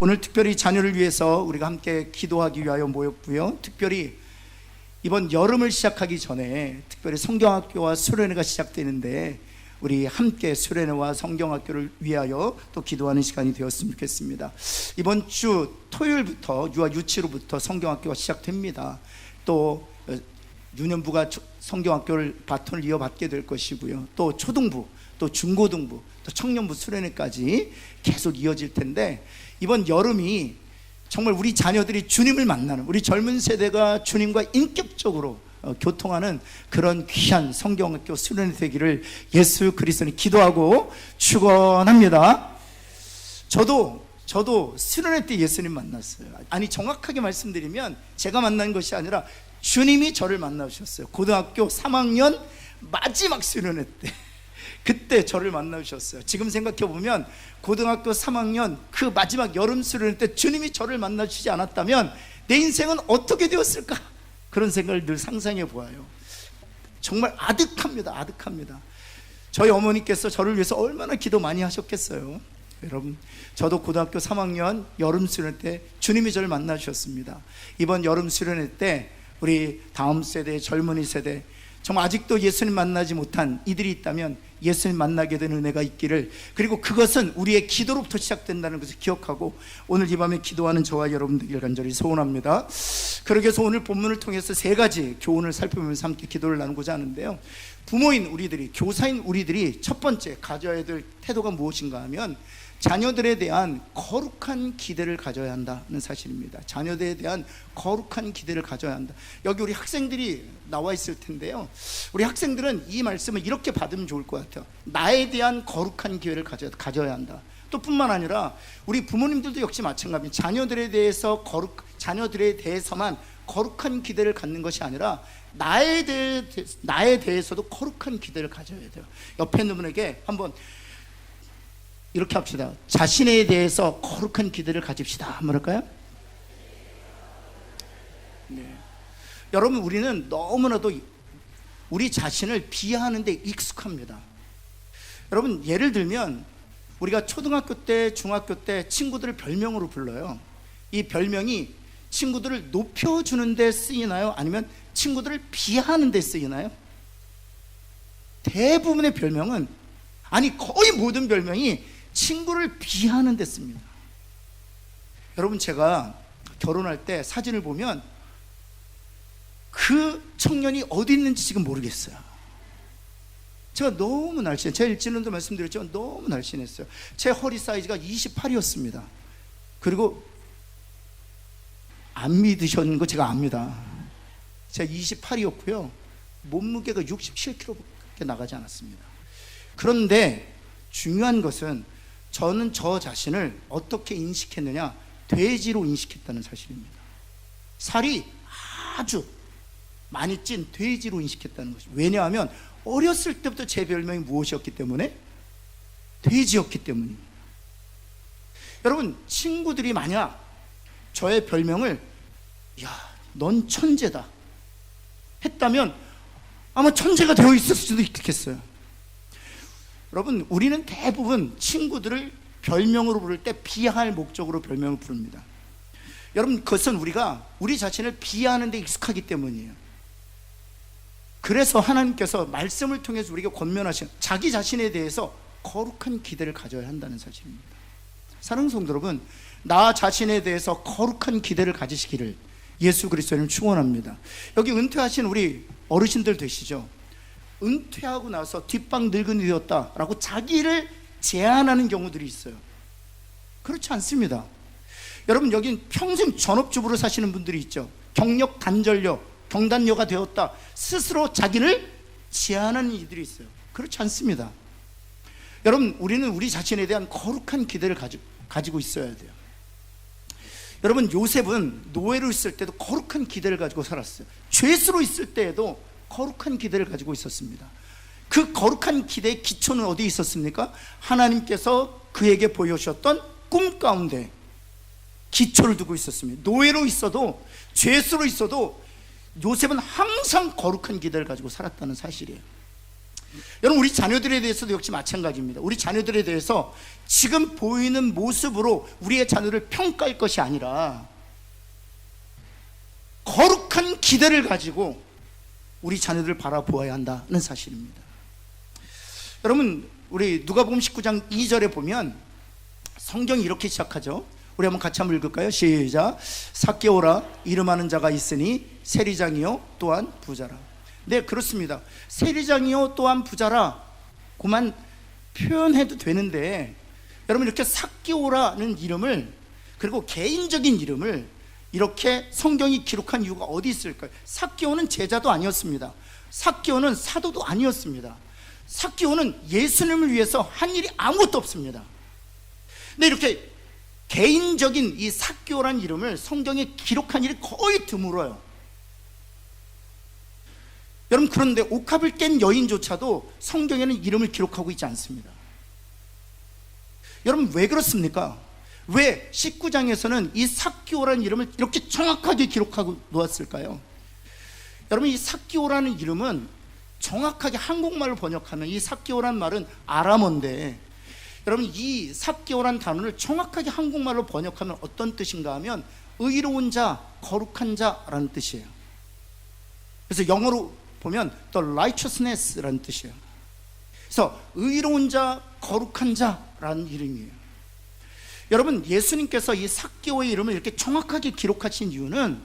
오늘 특별히 자녀를 위해서 우리가 함께 기도하기 위하여 모였고요. 특별히 이번 여름을 시작하기 전에 특별히 성경학교와 수련회가 시작되는데 우리 함께 수련회와 성경학교를 위하여 또 기도하는 시간이 되었으면 좋겠습니다. 이번 주 토요일부터 유아 유치로부터 성경학교가 시작됩니다. 또 유년부가 성경학교를 바톤을 이어받게 될 것이고요. 또 초등부, 또 중고등부, 또 청년부 수련회까지 계속 이어질 텐데, 이번 여름이 정말 우리 자녀들이 주님을 만나는, 우리 젊은 세대가 주님과 인격적으로 교통하는 그런 귀한 성경학교 수련회 되기를 예수 그리스도に기도하고 축원합니다. 저도 수련회 때 예수님 만났어요. 아니, 정확하게 말씀드리면 제가 만난 것이 아니라 주님이 저를 만나주셨어요. 고등학교 3학년 마지막 수련회 때 그때 저를 만나주셨어요. 지금 생각해보면 고등학교 3학년 그 마지막 여름 수련회 때 주님이 저를 만나주시지 않았다면 내 인생은 어떻게 되었을까? 그런 생각을 늘 상상해 보아요. 정말 아득합니다. 저희 어머니께서 저를 위해서 얼마나 기도 많이 하셨겠어요. 여러분, 저도 고등학교 3학년 여름 수련회 때 주님이 저를 만나주셨습니다. 이번 여름 수련회 때 우리 다음 세대, 젊은이 세대, 정말 아직도 예수님 만나지 못한 이들이 있다면 예수님 만나게 된 은혜가 있기를, 그리고 그것은 우리의 기도로부터 시작된다는 것을 기억하고 오늘 이 밤에 기도하는 저와 여러분들을 간절히 소원합니다. 그러기 위해서 오늘 본문을 통해서 세 가지 교훈을 살펴보면서 함께 기도를 나누고자 하는데요. 부모인 우리들이, 교사인 우리들이 첫 번째 가져야 될 태도가 무엇인가 하면 자녀들에 대한 거룩한 기대를 가져야 한다는 사실입니다. 자녀들에 대한 거룩한 기대를 가져야 한다. 여기 우리 학생들이 나와 있을 텐데요, 우리 학생들은 이 말씀을 이렇게 받으면 좋을 것 같아요. 나에 대한 거룩한 기회를 가져야 한다. 또 뿐만 아니라 우리 부모님들도 역시 마찬가지입니다. 자녀들에 대해서만 거룩한 기대를 갖는 것이 아니라 나에 대해서도 거룩한 기대를 가져야 돼요. 옆에 있는 분에게 한번 이렇게 합시다. 자신에 대해서 거룩한 기대를 가집시다. 한번 할까요? 네. 여러분, 우리는 너무나도 우리 자신을 비하하는 데 익숙합니다. 여러분, 예를 들면 우리가 초등학교 때, 중학교 때 친구들을 별명으로 불러요. 이 별명이 친구들을 높여주는 데 쓰이나요? 아니면 친구들을 비하하는 데 쓰이나요? 대부분의 별명은, 아니 거의 모든 별명이 친구를 비하하는 데 씁니다. 여러분, 제가 결혼할 때 사진을 보면 그 청년이 어디 있는지 지금 모르겠어요. 제가 너무 날씬해요. 제가 일진론도 말씀드렸지만 너무 날씬했어요. 제 허리 사이즈가 28이었습니다. 그리고 안 믿으셨는 거 제가 압니다. 제가 28이었고요 몸무게가 67kg밖에 나가지 않았습니다. 그런데 중요한 것은 저는 저 자신을 어떻게 인식했느냐, 돼지로 인식했다는 사실입니다. 살이 아주 많이 찐 돼지로 인식했다는 것이죠. 왜냐하면 어렸을 때부터 제 별명이 무엇이었기 때문에? 돼지였기 때문입니다. 여러분, 친구들이 만약 저의 별명을 야, 넌 천재다 했다면 아마 천재가 되어 있을 수도 있겠어요. 여러분, 우리는 대부분 친구들을 별명으로 부를 때 비하할 목적으로 별명을 부릅니다. 여러분, 그것은 우리가 우리 자신을 비하하는 데 익숙하기 때문이에요. 그래서 하나님께서 말씀을 통해서 우리에게 권면하신 자기 자신에 대해서 거룩한 기대를 가져야 한다는 사실입니다. 사랑하는 성도 여러분, 나 자신에 대해서 거룩한 기대를 가지시기를 예수 그리스도는 축원합니다. 여기 은퇴하신 우리 어르신들 되시죠? 은퇴하고 나서 뒷방 늙은이 되었다라고 자기를 제안하는 경우들이 있어요. 그렇지 않습니다. 여러분, 여긴 평생 전업주부로 사시는 분들이 있죠. 경력 단절녀, 경단녀가 되었다 스스로 자기를 제안하는 이들이 있어요. 그렇지 않습니다. 여러분, 우리는 우리 자신에 대한 거룩한 기대를 가지고 있어야 돼요. 여러분, 요셉은 노예로 있을 때도 거룩한 기대를 가지고 살았어요. 죄수로 있을 때에도 거룩한 기대를 가지고 있었습니다. 그 거룩한 기대의 기초는 어디에 있었습니까? 하나님께서 그에게 보여주셨던 꿈 가운데 기초를 두고 있었습니다. 노예로 있어도, 죄수로 있어도 요셉은 항상 거룩한 기대를 가지고 살았다는 사실이에요. 여러분, 우리 자녀들에 대해서도 역시 마찬가지입니다. 우리 자녀들에 대해서 지금 보이는 모습으로 우리의 자녀를 평가할 것이 아니라 거룩한 기대를 가지고 우리 자녀들을 바라보아야 한다는 사실입니다. 여러분, 우리 누가복음 19장 2절에 보면 성경이 이렇게 시작하죠. 우리 한번 같이 한번 읽을까요? 시작. 삭개오라, 이름하는 자가 있으니 세리장이요 또한 부자라. 네, 그렇습니다. 세리장이요 또한 부자라 그만 표현해도 되는데, 여러분, 이렇게 삭개오라는 이름을, 그리고 개인적인 이름을 이렇게 성경이 기록한 이유가 어디 있을까요? 삭개오는 제자도 아니었습니다. 삭개오는 사도도 아니었습니다. 삭개오는 예수님을 위해서 한 일이 아무것도 없습니다. 근데 이렇게 개인적인 이 삭개오라는 이름을 성경에 기록한 일이 거의 드물어요. 여러분, 그런데 옥합을 깬 여인조차도 성경에는 이름을 기록하고 있지 않습니다. 여러분, 왜 그렇습니까? 왜 19장에서는 이 삭개오라는 이름을 이렇게 정확하게 기록하고 놓았을까요? 여러분, 이 삭개오라는 이름은 정확하게 한국말로 번역하면, 이 삭개오라는 말은 아람어인데, 여러분, 이 삭개오라는 단어를 정확하게 한국말로 번역하면 어떤 뜻인가 하면 의로운 자, 거룩한 자라는 뜻이에요. 그래서 영어로 보면 the righteousness라는 뜻이에요. 그래서 의로운 자, 거룩한 자라는 이름이에요. 여러분, 예수님께서 이 삭개오의 이름을 이렇게 정확하게 기록하신 이유는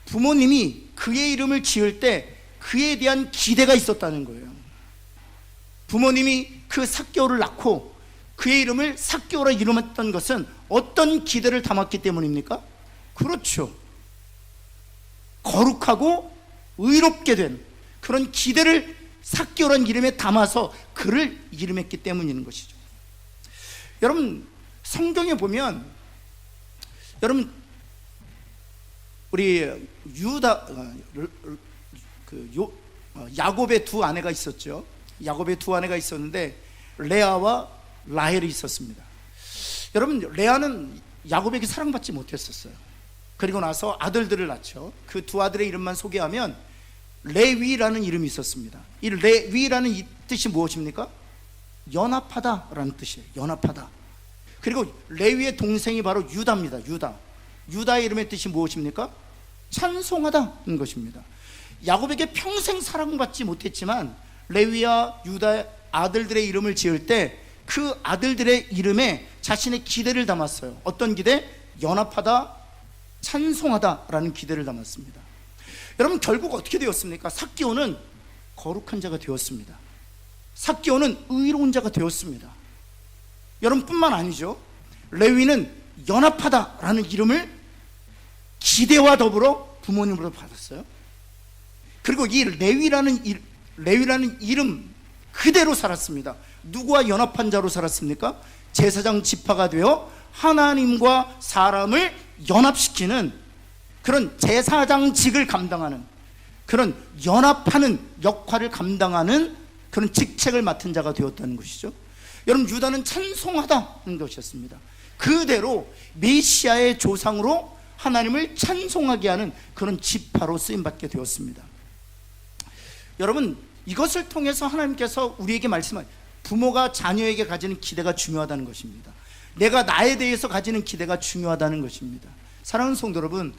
부모님이 그의 이름을 지을 때 그에 대한 기대가 있었다는 거예요. 부모님이 그 삭개오를 낳고 그의 이름을 삭개오라 이름했던 것은 어떤 기대를 담았기 때문입니까? 그렇죠. 거룩하고 의롭게 된 그런 기대를 삭개오라는 이름에 담아서 그를 이름했기 때문인 것이죠. 여러분, 성경에 보면, 여러분, 우리 야곱의 두 아내가 있었죠. 야곱의 두 아내가 있었는데 레아와 라헬이 있었습니다. 여러분, 레아는 야곱에게 사랑받지 못했었어요. 그리고 나서 아들들을 낳죠. 그 두 아들의 이름만 소개하면 레위라는 이름이 있었습니다. 이 레위라는 이 뜻이 무엇입니까? 연합하다라는 뜻이에요. 연합하다. 그리고 레위의 동생이 바로 유다입니다. 유다의 이름의 뜻이 무엇입니까? 찬송하다는 것입니다. 야곱에게 평생 사랑받지 못했지만 레위와 유다의 아들들의 이름을 지을 때 그 아들들의 이름에 자신의 기대를 담았어요. 어떤 기대? 연합하다, 찬송하다라는 기대를 담았습니다. 여러분, 결국 어떻게 되었습니까? 삭개오는 거룩한 자가 되었습니다. 삭개오는 의로운 자가 되었습니다. 여러분뿐만 아니죠. 레위는 연합하다라는 이름을 기대와 더불어 부모님으로부터 받았어요. 그리고 이 레위라는 이름 그대로 살았습니다. 누구와 연합한 자로 살았습니까? 제사장 지파가 되어 하나님과 사람을 연합시키는 그런 제사장직을 감당하는, 그런 연합하는 역할을 감당하는 그런 직책을 맡은 자가 되었다는 것이죠. 여러분, 유다는 찬송하다는 것이었습니다. 그대로 메시아의 조상으로 하나님을 찬송하게 하는 그런 지파로 쓰임받게 되었습니다. 여러분, 이것을 통해서 하나님께서 우리에게 말씀한, 부모가 자녀에게 가지는 기대가 중요하다는 것입니다. 내가 나에 대해서 가지는 기대가 중요하다는 것입니다. 사랑하는 성도 여러분,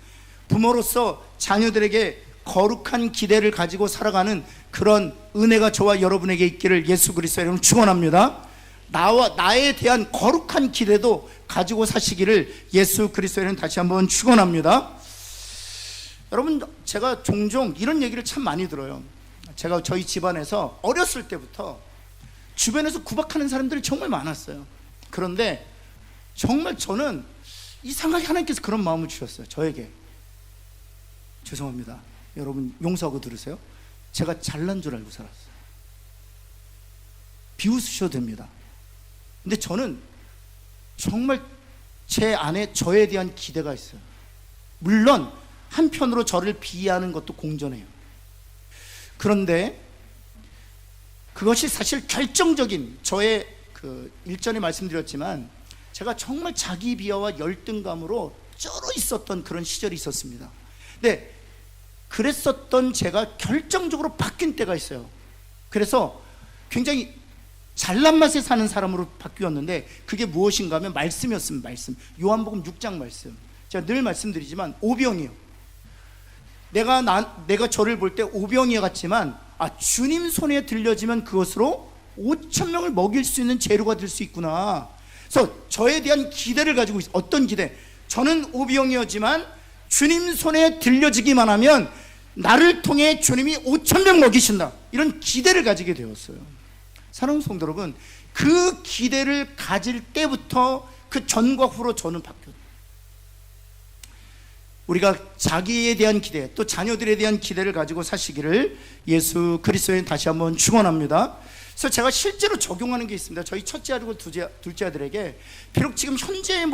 부모로서 자녀들에게 거룩한 기대를 가지고 살아가는 그런 은혜가 저와 여러분에게 있기를 예수 그리스도의 이름으로 축원합니다. 나에 대한 거룩한 기대도 가지고 사시기를 예수 그리스도의 이름으로 다시 한번 축원합니다. 여러분, 제가 종종 이런 얘기를 참 많이 들어요. 제가 저희 집안에서 어렸을 때부터 주변에서 구박하는 사람들이 정말 많았어요. 그런데 정말 저는 이상하게 하나님께서 그런 마음을 주셨어요. 저에게. 죄송합니다. 여러분, 용서하고 들으세요. 제가 잘난 줄 알고 살았어요. 비웃으셔도 됩니다. 근데 저는 정말 제 안에 저에 대한 기대가 있어요. 물론 한편으로 저를 비하하는 것도 공존해요. 그런데 그것이 사실 결정적인, 저의 일전에 말씀드렸지만 제가 정말 자기 비하와 열등감으로 쩔어 있었던 그런 시절이 있었습니다. 근데 그랬었던 제가 결정적으로 바뀐 때가 있어요. 그래서 굉장히 잘난 맛에 사는 사람으로 바뀌었는데, 그게 무엇인가 하면 말씀이었습니다. 말씀. 요한복음 6장 말씀. 제가 늘 말씀드리지만 오병이요, 내가 저를 볼 때 오병이어 같지만 주님 손에 들려지면 그것으로 5,000명을 먹일 수 있는 재료가 될 수 있구나. 그래서 저에 대한 기대를 가지고 있어요. 어떤 기대? 저는 오병이어지만 주님 손에 들려지기만 하면 나를 통해 주님이 5,000명 먹이신다, 이런 기대를 가지게 되었어요. 사랑하는 성도 여러분, 그 기대를 가질 때부터 그 전과 후로 저는 바뀌었어요. 우리가 자기에 대한 기대, 또 자녀들에 대한 기대를 가지고 사시기를 예수 그리스도에 다시 한번 축원합니다. 그래서 제가 실제로 적용하는 게 있습니다. 저희 첫째 아들과 둘째 아들에게 비록 지금 현재의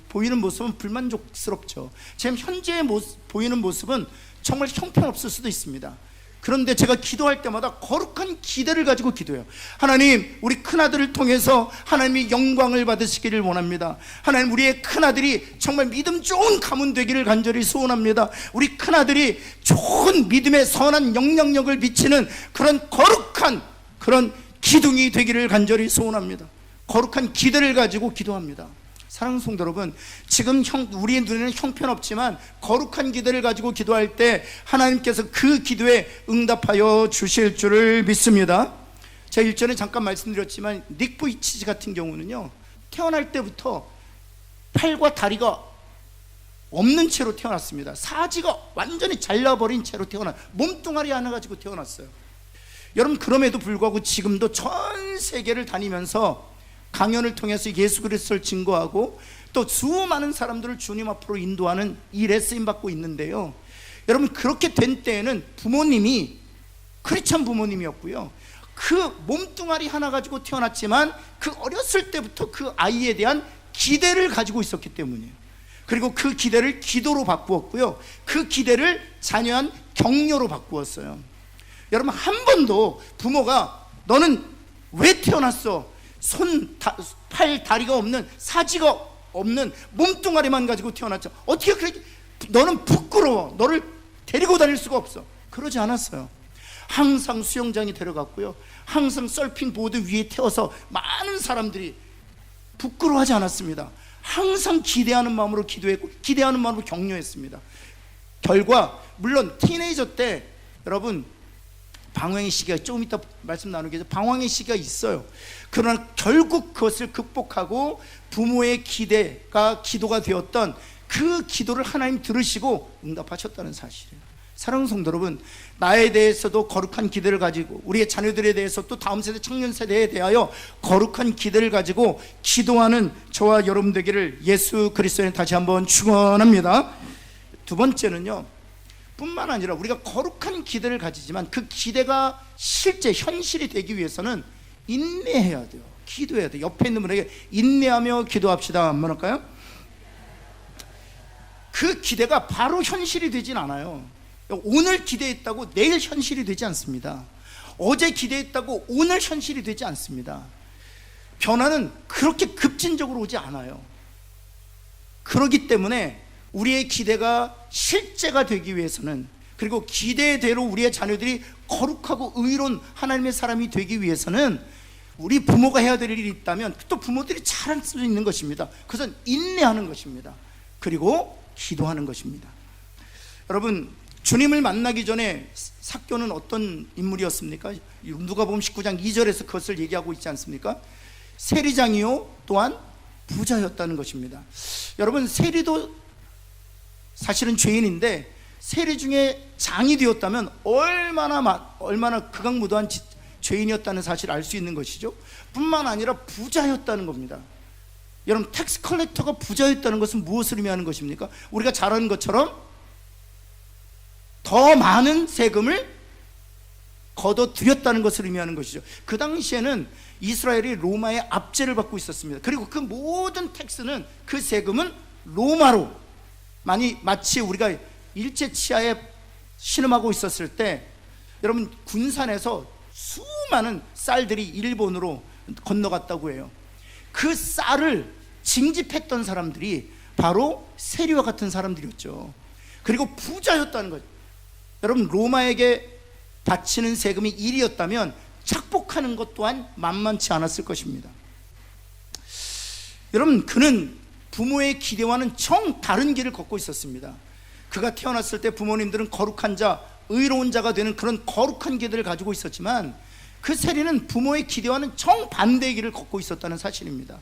보이는 모습은 불만족스럽죠. 지금 현재의 보이는 모습은 정말 형편없을 수도 있습니다. 그런데 제가 기도할 때마다 거룩한 기대를 가지고 기도해요. 하나님, 우리 큰아들을 통해서 하나님이 영광을 받으시기를 원합니다. 하나님, 우리의 큰아들이 정말 믿음 좋은 가문 되기를 간절히 소원합니다. 우리 큰아들이 좋은 믿음의 선한 영향력을 미치는 그런 거룩한 그런 기둥이 되기를 간절히 소원합니다. 거룩한 기대를 가지고 기도합니다. 사랑하는 성도 여러분, 지금 우리의 눈에는 형편없지만 거룩한 기대를 가지고 기도할 때 하나님께서 그 기도에 응답하여 주실 줄을 믿습니다. 제가 일전에 잠깐 말씀드렸지만 닉 보이치지 같은 경우는요, 태어날 때부터 팔과 다리가 없는 채로 태어났습니다. 사지가 완전히 잘라버린 채로 몸뚱아리 하나 가지고 태어났어요. 여러분, 그럼에도 불구하고 지금도 전 세계를 다니면서 강연을 통해서 예수 그리스도를 증거하고 또 수많은 사람들을 주님 앞으로 인도하는 일에 쓰임받고 있는데요, 여러분, 그렇게 된 때에는 부모님이 크리스찬 부모님이었고요, 그 몸뚱아리 하나 가지고 태어났지만 그 어렸을 때부터 그 아이에 대한 기대를 가지고 있었기 때문이에요. 그리고 그 기대를 기도로 바꾸었고요, 그 기대를 자녀한 격려로 바꾸었어요. 여러분, 한 번도 부모가 너는 왜 태어났어? 팔, 다리가 없는, 사지가 없는 몸뚱아리만 가지고 태어났죠. 어떻게 그래? 너는 부끄러워. 너를 데리고 다닐 수가 없어. 그러지 않았어요. 항상 수영장에 데려갔고요, 항상 서핑 보드 위에 태워서 많은 사람들이 부끄러워하지 않았습니다. 항상 기대하는 마음으로 기도했고 기대하는 마음으로 격려했습니다. 결과 물론 티네이저 때 여러분 방황의 시기가, 조금 이따 말씀 나누겠죠, 방황의 시기가 있어요. 그러나 결국 그것을 극복하고 부모의 기대가 기도가 되었던 그 기도를 하나님 들으시고 응답하셨다는 사실이에요. 사랑하는 성도 여러분, 나에 대해서도 거룩한 기대를 가지고 우리의 자녀들에 대해서 또 다음 세대 청년 세대에 대하여 거룩한 기대를 가지고 기도하는 저와 여러분 되기를 예수 그리스도에 다시 한번 축원합니다. 두 번째는요, 뿐만 아니라 우리가 거룩한 기대를 가지지만 그 기대가 실제 현실이 되기 위해서는 인내해야 돼요. 기도해야 돼요. 옆에 있는 분에게 인내하며 기도합시다 한번 할까요? 그 기대가 바로 현실이 되진 않아요. 오늘 기대했다고 내일 현실이 되지 않습니다. 어제 기대했다고 오늘 현실이 되지 않습니다. 변화는 그렇게 급진적으로 오지 않아요. 그렇기 때문에 우리의 기대가 실제가 되기 위해서는, 그리고 기대대로 우리의 자녀들이 거룩하고 의로운 하나님의 사람이 되기 위해서는 우리 부모가 해야 될 일이 있다면 또 부모들이 잘할 수 있는 것입니다. 그것은 인내하는 것입니다. 그리고 기도하는 것입니다. 여러분, 주님을 만나기 전에 삭개오는 어떤 인물이었습니까? 누가복음 19장 2절에서 그것을 얘기하고 있지 않습니까? 세리장이요 또한 부자였다는 것입니다. 여러분, 세리도 사실은 죄인인데 세리 중에 장이 되었다면 얼마나 극악무도한 죄인이었다는 사실을 알 수 있는 것이죠. 뿐만 아니라 부자였다는 겁니다. 여러분, 텍스 컬렉터가 부자였다는 것은 무엇을 의미하는 것입니까? 우리가 잘 아는 것처럼 더 많은 세금을 걷어들였다는 것을 의미하는 것이죠. 그 당시에는 이스라엘이 로마의 압제를 받고 있었습니다. 그리고 그 모든 텍스는, 그 세금은 로마로, 마치 우리가 일제 치하에 신음하고 있었을 때 여러분, 군산에서 수많은 쌀들이 일본으로 건너갔다고 해요. 그 쌀을 징집했던 사람들이 바로 세리와 같은 사람들이었죠. 그리고 부자였다는 거죠. 여러분, 로마에게 바치는 세금이 1이었다면 착복하는 것 또한 만만치 않았을 것입니다. 여러분, 그는 부모의 기대와는 정 다른 길을 걷고 있었습니다. 그가 태어났을 때 부모님들은 거룩한 자, 의로운 자가 되는 그런 거룩한 기대를 가지고 있었지만 그 세리는 부모의 기대와는 정반대의 길을 걷고 있었다는 사실입니다.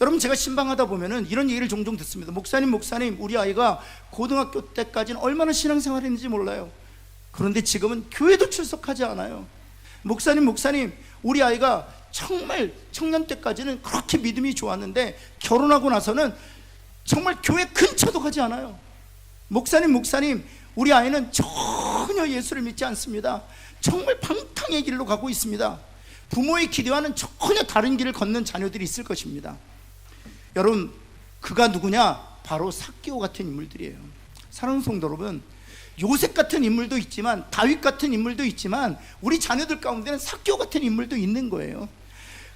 여러분, 제가 신방하다 보면은 이런 얘기를 종종 듣습니다. 목사님, 우리 아이가 고등학교 때까지는 얼마나 신앙생활을 했는지 몰라요. 그런데 지금은 교회도 출석하지 않아요. 목사님, 우리 아이가 정말 청년 때까지는 그렇게 믿음이 좋았는데 결혼하고 나서는 정말 교회 근처도 가지 않아요. 목사님, 우리 아이는 전혀 예수를 믿지 않습니다. 정말 방탕의 길로 가고 있습니다. 부모의 기대와는 전혀 다른 길을 걷는 자녀들이 있을 것입니다. 여러분, 그가 누구냐? 바로 삭개오 같은 인물들이에요. 사랑하는 성도 여러분, 요셉 같은 인물도 있지만, 다윗 같은 인물도 있지만, 우리 자녀들 가운데는 삭개오 같은 인물도 있는 거예요.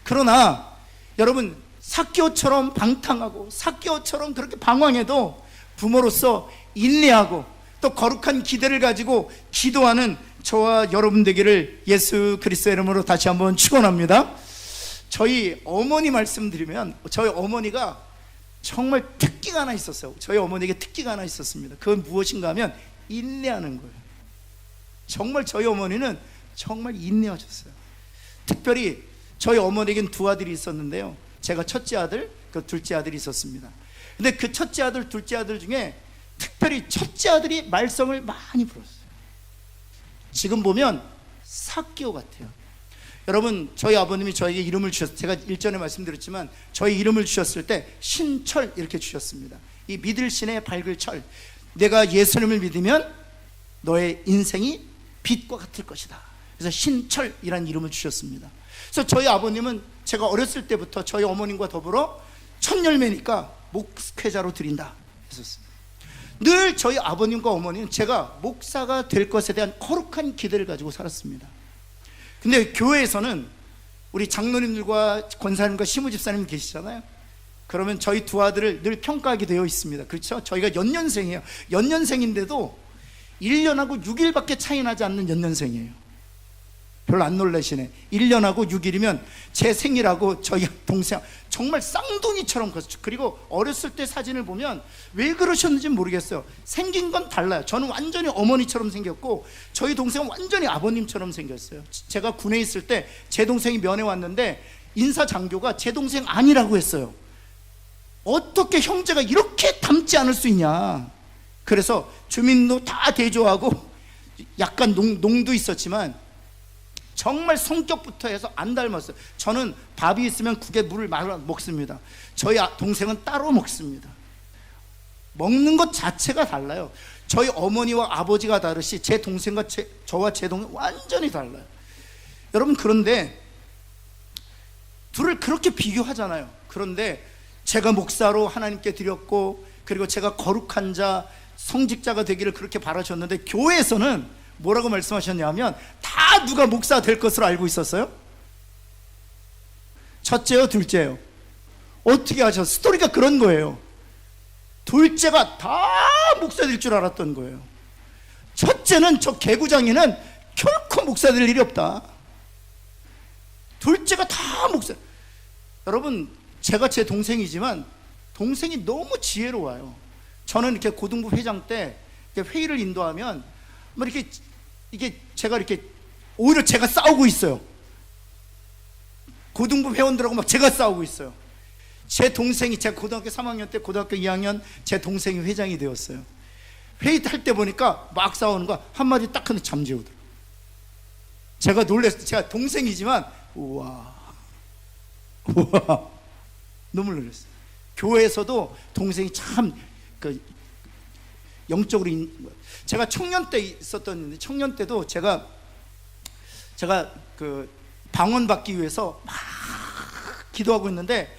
그러나 여러분, 삭개오처럼 방탕하고 삭개오처럼 그렇게 방황해도 부모로서 인내하고 또 거룩한 기대를 가지고 기도하는 저와 여러분 되기를 예수 그리스도의 이름으로 다시 한번 축원합니다. 저희 어머니 말씀드리면, 저희 어머니가 정말 특기가 하나 있었어요. 저희 어머니에게 특기가 하나 있었습니다. 그건 무엇인가 하면 인내하는 거예요. 정말 저희 어머니는 정말 인내하셨어요. 특별히 저희 어머니에겐 두 아들이 있었는데요, 제가 첫째 아들, 그 둘째 아들이 있었습니다. 근데 그 첫째 아들, 둘째 아들 중에 특별히 첫째 아들이 말썽을 많이 부렸어요. 지금 보면 삭개오 같아요. 여러분, 저희 아버님이 저에게 이름을 주셨어요. 제가 일전에 말씀드렸지만 저희 이름을 주셨을 때 신철 이렇게 주셨습니다. 이 믿을 신의 밝을 철, 내가 예수님을 믿으면 너의 인생이 빛과 같을 것이다. 그래서 신철이라는 이름을 주셨습니다. 그래서 저희 아버님은 제가 어렸을 때부터 저희 어머님과 더불어 첫 열매니까 목회자로 드린다 했었습니다. 늘 저희 아버님과 어머니는 제가 목사가 될 것에 대한 거룩한 기대를 가지고 살았습니다. 근데 교회에서는 우리 장로님들과 권사님과 시무집사님 계시잖아요. 그러면 저희 두 아들을 늘 평가하게 되어 있습니다. 그렇죠? 저희가 연년생이에요. 연년생인데도 1년하고 6일밖에 차이 나지 않는 연년생이에요. 별로 안 놀라시네. 1년하고 6일이면 제 생일하고 저희 동생 정말 쌍둥이처럼 컸죠. 그리고 어렸을 때 사진을 보면 왜 그러셨는지 모르겠어요. 생긴 건 달라요. 저는 완전히 어머니처럼 생겼고 저희 동생은 완전히 아버님처럼 생겼어요. 제가 군에 있을 때 제 동생이 면회 왔는데 인사장교가 제 동생 아니라고 했어요. 어떻게 형제가 이렇게 닮지 않을 수 있냐. 그래서 주민도 다 대조하고 약간 농도 있었지만 정말 성격부터 해서 안 닮았어요. 저는 밥이 있으면 국에 물을 말아 먹습니다. 저희 동생은 따로 먹습니다. 먹는 것 자체가 달라요. 저희 어머니와 아버지가 다르시 제 동생과 저와 제 동생 완전히 달라요. 여러분, 그런데 둘을 그렇게 비교하잖아요. 그런데 제가 목사로 하나님께 드렸고, 그리고 제가 거룩한 자, 성직자가 되기를 그렇게 바라셨는데 교회에서는 뭐라고 말씀하셨냐면 다 누가 목사 될 것으로 알고 있었어요? 첫째요, 둘째요? 어떻게 하셨어요? 스토리가 그런 거예요. 둘째가 다 목사 될 줄 알았던 거예요. 첫째는, 저 개구장이는 결코 목사 될 일이 없다. 둘째가 다 목사. 여러분, 제가 제 동생이지만 동생이 너무 지혜로워요. 저는 이렇게 고등부 회장 때 회의를 인도하면 뭐 이게 제가 이렇게 오히려 제가 싸우고 있어요. 고등부 회원들하고 막 제가 싸우고 있어요. 제 동생이, 제가 고등학교 3학년 때 고등학교 2학년 제 동생이 회장이 되었어요. 회의 할 때 보니까 막 싸우는 거 한마디 딱 하는데 잠재우더라고요. 제가 놀랐어요. 제가 동생이지만 우와 너무 놀랐어요. 교회에서도 동생이 참 영적으로 제가 청년 때 있었던, 청년 때도 제가 그 방언 받기 위해서 막 기도하고 있는데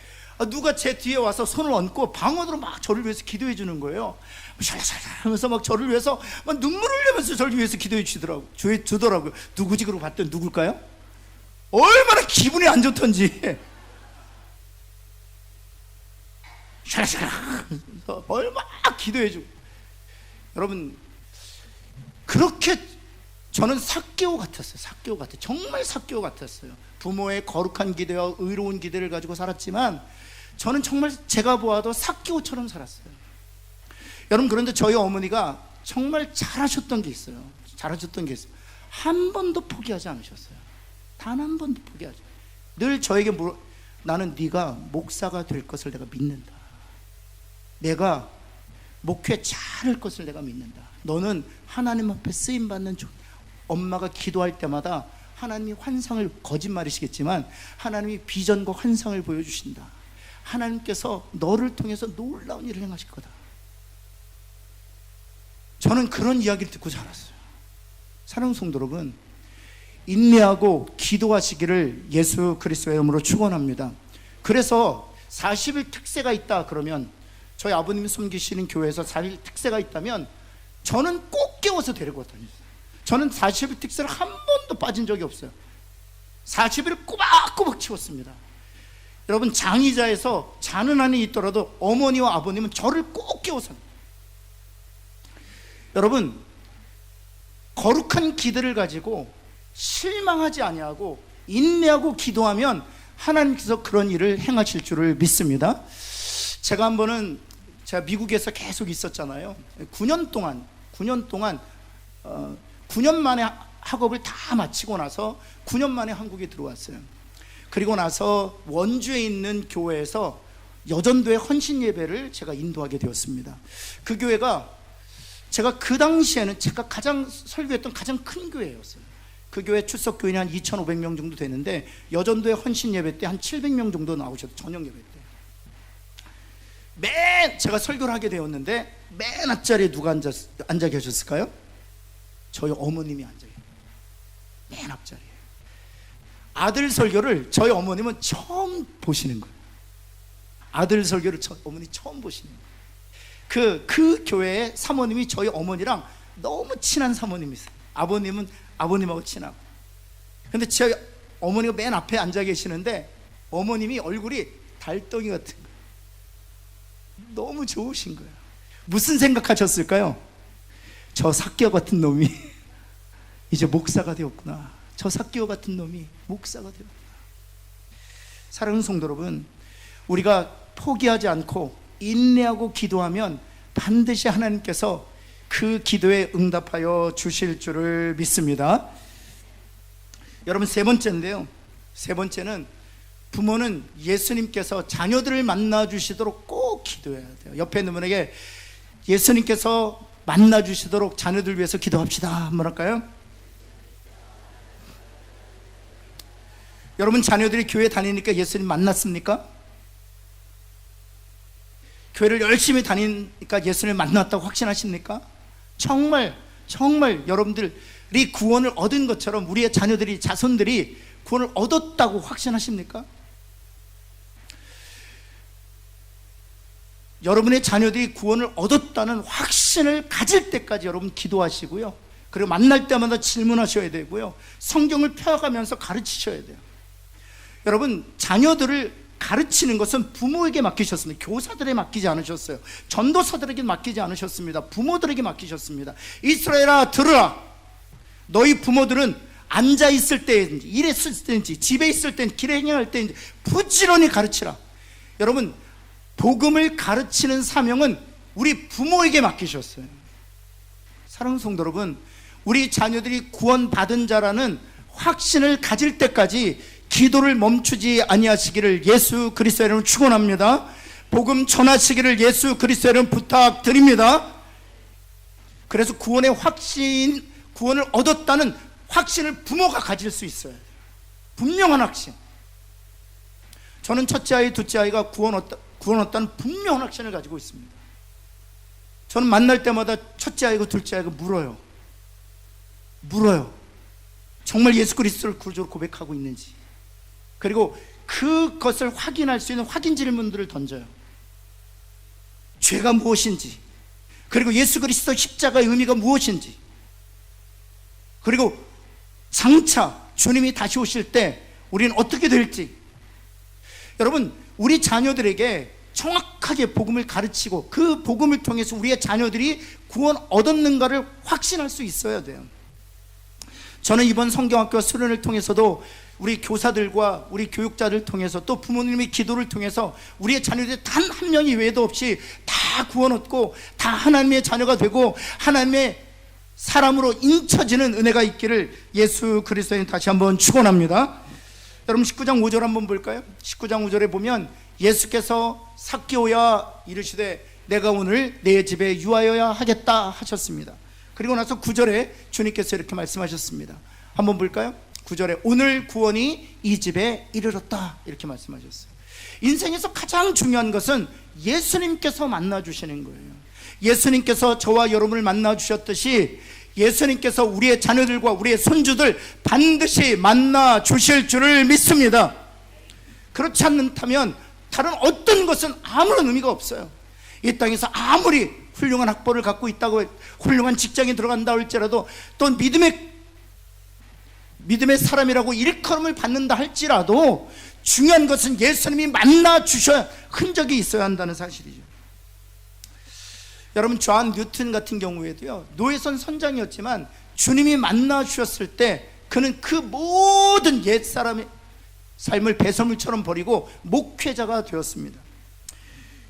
누가 제 뒤에 와서 손을 얹고 방언으로 막 저를 위해서 기도해 주는 거예요. 샬라샬라 하면서 막 저를 위해서 막 눈물을 흘리면서 저를 위해서 기도해 주더라고요. 누구지? 그러고 봤더니 누굴까요? 얼마나 기분이 안 좋던지 샬라샬라 얼마나 기도해 주고. 여러분, 그렇게 저는 삭개오 같았어요. 삭개오 같아요. 정말 삭개오 같았어요. 부모의 거룩한 기대와 의로운 기대를 가지고 살았지만 저는 정말 제가 보아도 삭개오처럼 살았어요. 여러분, 그런데 저희 어머니가 정말 잘하셨던 게 있어요. 한 번도 포기하지 않으셨어요. 단 한 번도 포기하지. 늘 저에게 나는 네가 목사가 될 것을 내가 믿는다. 내가 목회 잘할 것을 내가 믿는다. 너는 하나님 앞에 쓰임받는 엄마가 기도할 때마다 하나님이 환상을, 거짓말이시겠지만 하나님이 비전과 환상을 보여주신다. 하나님께서 너를 통해서 놀라운 일을 행하실 거다. 저는 그런 이야기를 듣고 자랐어요. 사랑하는 성도 여러분, 인내하고 기도하시기를 예수 그리스도의 이름으로 축원합니다. 그래서 40일 특세가 있다 그러면, 저희 아버님이 섬기시는 교회에서 40일 특세가 있다면 저는 꼭 깨워서 데리고 다녔어요. 저는 40일 특세를 한 번도 빠진 적이 없어요. 40일을 꼬박꼬박 치웠습니다. 여러분, 장의자에서 자는 한이 있더라도 어머니와 아버님은 저를 꼭 깨워서, 여러분, 거룩한 기대를 가지고 실망하지 아니하고 인내하고 기도하면 하나님께서 그런 일을 행하실 줄을 믿습니다. 제가 미국에서 계속 있었잖아요. 9년 동안 9년 만에 학업을 다 마치고 나서 9년 만에 한국에 들어왔어요. 그리고 나서 원주에 있는 교회에서 여전도의 헌신 예배를 제가 인도하게 되었습니다. 그 교회가 제가 그 당시에는 제가 설교했던 가장 큰 교회였어요. 그 교회 출석 교인이 한 2,500명 정도 되는데 여전도의 헌신 예배 때 한 700명 정도 나오셨어요. 저녁 예배 때. 제가 설교를 하게 되었는데 맨 앞자리에 누가 앉아 계셨을까요? 저희 어머님이 앉아 계세요. 맨 앞자리에. 아들 설교를 저희 어머님은 처음 보시는 거예요. 아들 설교를 어머니 처음 보시는 거예요. 그 교회의 사모님이 저희 어머니랑 너무 친한 사모님이세요. 아버님하고 친하고. 근데 저희 어머니가 맨 앞에 앉아 계시는데 어머님이 얼굴이 달덩이 같은 거예요. 너무 좋으신 거예요. 무슨 생각하셨을까요? 저 삭개오 같은 놈이 이제 목사가 되었구나. 저 삭개오 같은 놈이 목사가 되었구나. 사랑하는 성도 여러분, 우리가 포기하지 않고 인내하고 기도하면 반드시 하나님께서 그 기도에 응답하여 주실 줄을 믿습니다. 여러분, 세 번째인데요, 세 번째는 부모는 예수님께서 자녀들을 만나 주시도록 꼭 기도해야 돼요. 옆에 있는 분에게 예수님께서 만나 주시도록 자녀들 위해서 기도합시다 한번 할까요? 여러분, 자녀들이 교회 다니니까 예수님 만났습니까? 교회를 열심히 다니니까 예수님을 만났다고 확신하십니까? 정말 여러분들이 구원을 얻은 것처럼 우리의 자녀들이, 자손들이 구원을 얻었다고 확신하십니까? 여러분의 자녀들이 구원을 얻었다는 확신을 가질 때까지 여러분 기도하시고요, 그리고 만날 때마다 질문하셔야 되고요, 성경을 펴가면서 가르치셔야 돼요. 여러분, 자녀들을 가르치는 것은 부모에게 맡기셨습니다. 교사들에게 맡기지 않으셨어요. 전도사들에게 맡기지 않으셨습니다. 부모들에게 맡기셨습니다. 이스라엘아, 들으라. 너희 부모들은 앉아있을 때인지 일했을 때인지 집에 있을 때인지 길에 행할 때인지 부지런히 가르치라. 여러분, 복음을 가르치는 사명은 우리 부모에게 맡기셨어요. 사랑하는 성도 여러분, 우리 자녀들이 구원받은 자라는 확신을 가질 때까지 기도를 멈추지 아니하시기를 예수 그리스도의 이름으로 축원합니다. 복음 전하시기를 예수 그리스도의 이름으로 부탁드립니다. 그래서 구원의 확신, 구원을 얻었다는 확신을 부모가 가질 수 있어요. 분명한 확신. 저는 첫째 아이, 둘째 아이가 구원 얻었다는 분명한 확신을 가지고 있습니다. 저는 만날 때마다 첫째 아이고 둘째 아이고 물어요. 정말 예수 그리스도를 구주로 고백하고 있는지, 그리고 그것을 확인할 수 있는 확인 질문들을 던져요. 죄가 무엇인지, 그리고 예수 그리스도 십자가의 의미가 무엇인지, 그리고 장차 주님이 다시 오실 때 우리는 어떻게 될지. 여러분, 우리 자녀들에게 정확하게 복음을 가르치고 그 복음을 통해서 우리의 자녀들이 구원 얻었는가를 확신할 수 있어야 돼요. 저는 이번 성경학교 수련을 통해서도 우리 교사들과 우리 교육자들 통해서 또 부모님의 기도를 통해서 우리의 자녀들이 단 한 명이 외도 없이 다 구원 얻고 다 하나님의 자녀가 되고 하나님의 사람으로 인쳐지는 은혜가 있기를 예수 그리스도인 다시 한번 축원합니다. 여러분 19장 5절 한번 볼까요? 19장 5절에 보면 예수께서 삭개오야 이르시되 내가 오늘 내 집에 유하여야 하겠다 하셨습니다. 그리고 나서 9절에 주님께서 이렇게 말씀하셨습니다. 한번 볼까요? 9절에 오늘 구원이 이 집에 이르렀다 이렇게 말씀하셨어요. 인생에서 가장 중요한 것은 예수님께서 만나주시는 거예요. 예수님께서 저와 여러분을 만나주셨듯이 예수님께서 우리의 자녀들과 우리의 손주들 반드시 만나주실 줄을 믿습니다. 그렇지 않다면 다른 어떤 것은 아무런 의미가 없어요. 이 땅에서 아무리 훌륭한 학벌을 갖고 있다고 훌륭한 직장에 들어간다 할지라도 또 믿음의 사람이라고 일컬음을 받는다 할지라도 중요한 것은 예수님이 만나 주셔야 흔적이 있어야 한다는 사실이죠. 여러분 존 뉴턴 같은 경우에도요, 노예선 선장이었지만 주님이 만나 주셨을 때 그는 그 모든 옛사람의 삶을 배설물처럼 버리고 목회자가 되었습니다.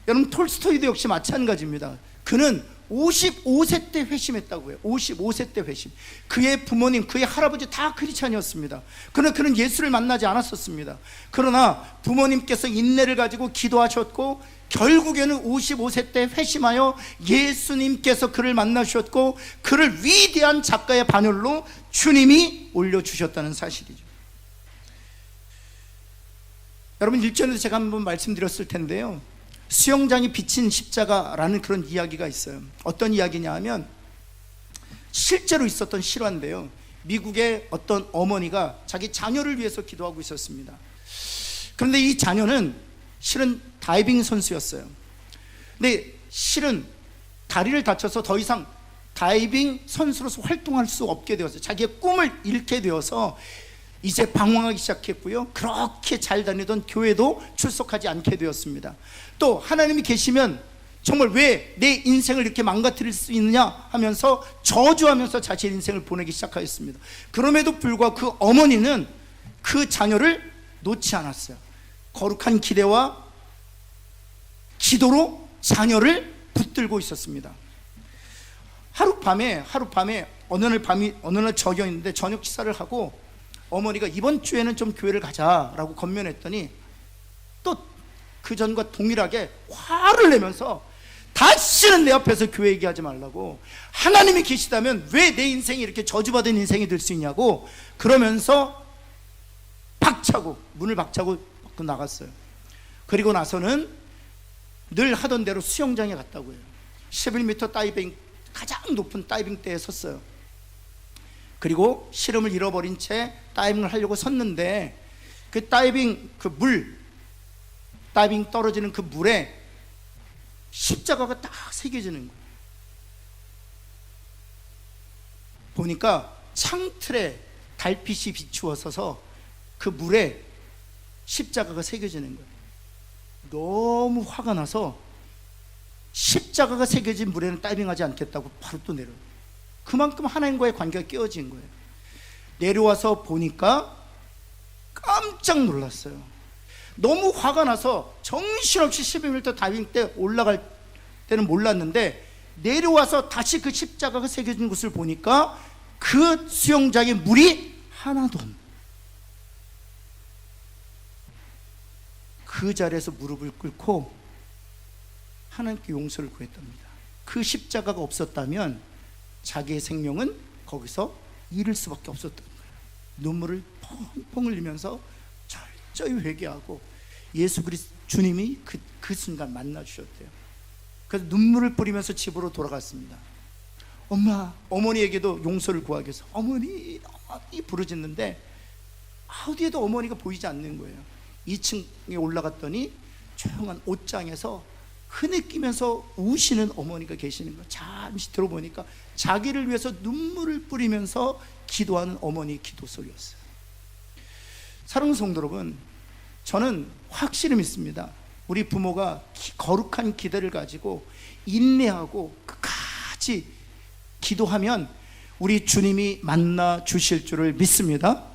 여러분 톨스토이도 역시 마찬가지입니다. 그는 55세 때 회심했다고 해요. 55세 때 회심. 그의 부모님, 그의 할아버지 다 크리스찬이었습니다. 그러나 그는 예수를 만나지 않았었습니다. 그러나 부모님께서 인내를 가지고 기도하셨고 결국에는 55세 때 회심하여 예수님께서 그를 만나주셨고 그를 위대한 작가의 반열로 주님이 올려주셨다는 사실이죠. 여러분 일전에도 제가 한번 말씀드렸을 텐데요, 수영장이 비친 십자가라는 그런 이야기가 있어요. 어떤 이야기냐 하면 실제로 있었던 실화인데요, 미국의 어떤 어머니가 자기 자녀를 위해서 기도하고 있었습니다. 그런데 이 자녀는 실은 다이빙 선수였어요. 근데 실은 다리를 다쳐서 더 이상 다이빙 선수로서 활동할 수 없게 되었어요. 자기의 꿈을 잃게 되어서 이제 방황하기 시작했고요, 그렇게 잘 다니던 교회도 출석하지 않게 되었습니다. 또 하나님이 계시면 정말 왜 내 인생을 이렇게 망가뜨릴 수 있느냐 하면서 저주하면서 자신의 인생을 보내기 시작하였습니다. 그럼에도 불구하고 그 어머니는 그 자녀를 놓지 않았어요. 거룩한 기대와 기도로 자녀를 붙들고 있었습니다. 하룻밤에 어느 날 저녁인데 저녁 식사를 하고 어머니가 이번 주에는 좀 교회를 가자라고 권면했더니 또 그전과 동일하게 화를 내면서 다시는 내 앞에서 교회 얘기하지 말라고, 하나님이 계시다면 왜 내 인생이 이렇게 저주받은 인생이 될 수 있냐고 그러면서 문을 박차고 밖으로 나갔어요. 그리고 나서는 늘 하던 대로 수영장에 갔다고 해요. 11m 다이빙, 가장 높은 다이빙대에 섰어요. 그리고 시름을 잃어버린 채 다이빙을 하려고 섰는데 그 다이빙 떨어지는 그 물에 십자가가 딱 새겨지는 거예요. 보니까 창틀에 달빛이 비추어서서 그 물에 십자가가 새겨지는 거예요. 너무 화가 나서 십자가가 새겨진 물에는 다이빙하지 않겠다고 바로 또 내려요. 그만큼 하나님과의 관계가 깨어진 거예요. 내려와서 보니까 깜짝 놀랐어요. 너무 화가 나서 정신없이 12m 다이빙 때 올라갈 때는 몰랐는데 내려와서 다시 그 십자가가 새겨진 곳을 보니까 그 수영장에 물이 하나도 없는, 그 자리에서 무릎을 꿇고 하나님께 용서를 구했답니다. 그 십자가가 없었다면 자기의 생명은 거기서 잃을 수밖에 없었던 거예요. 눈물을 펑펑 흘리면서 철저히 회개하고 예수 그리스도 주님이 그 순간 만나 주셨대요. 그래서 눈물을 뿌리면서 집으로 돌아갔습니다. 어머니에게도 용서를 구하기 위해서 어머니 부르짖는데 어디에도 어머니가 보이지 않는 거예요. 2층에 올라갔더니 조용한 옷장에서 흐느끼면서 우시는 어머니가 계시는 거예요. 잠시 들어보니까 자기를 위해서 눈물을 뿌리면서 기도하는 어머니의 기도 소리였어요. 사랑하는 성도 여러분, 저는 확실히 믿습니다. 우리 부모가 거룩한 기대를 가지고 인내하고 끝까지 기도하면 우리 주님이 만나 주실 줄을 믿습니다.